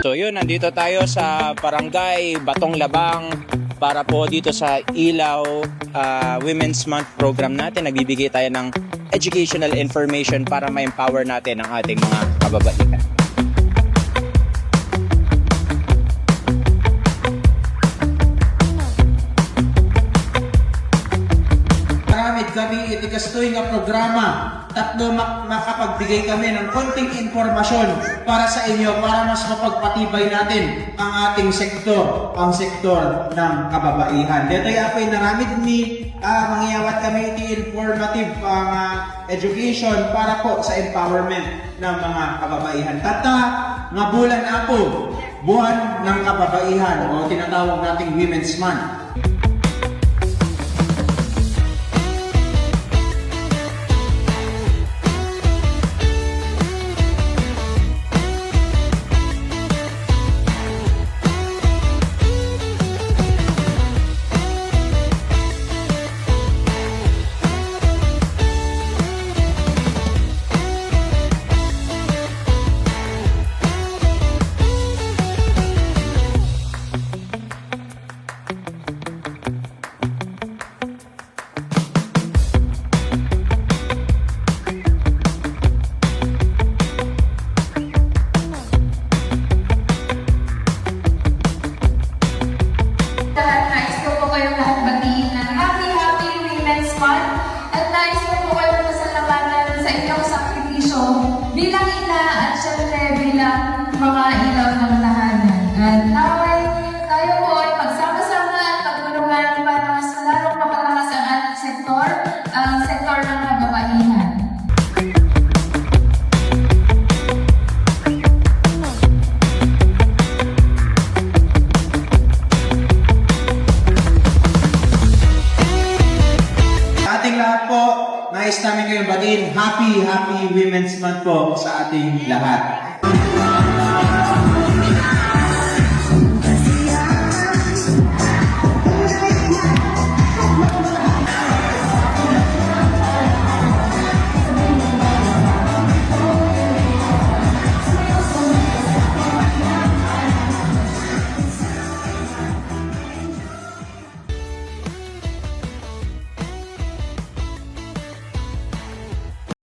So yun, nandito tayo sa Barangay Batong Labang para po dito sa Ilaw Women's Month program natin. Nagbibigay tayo ng educational information para ma-empower natin ang ating mga kababaihan. Maramid kami itikastoy nga programa. Tatlo makapagbigay kami ng konting informasyon para sa inyo para mas mapagpatibay natin ang ating sektor, ang sektor ng kababaihan. Dito ay naramid ni mangyayawat kami iti informative education para po sa empowerment ng mga kababaihan. Tata nga bulan apo, buwan ng kababaihan o tinatawag nating Women's Month. Bilang ina at syempre bilang mga ilaw ng tahanan. At naway tayo po ay magsama-sama at pagtulungan para mas lalong mapalakas ang ating sektor, ang sektor ng kababaihan. Ating lahat po, nais namin kayong batiin. Happy Women's Month po sa ating lahat.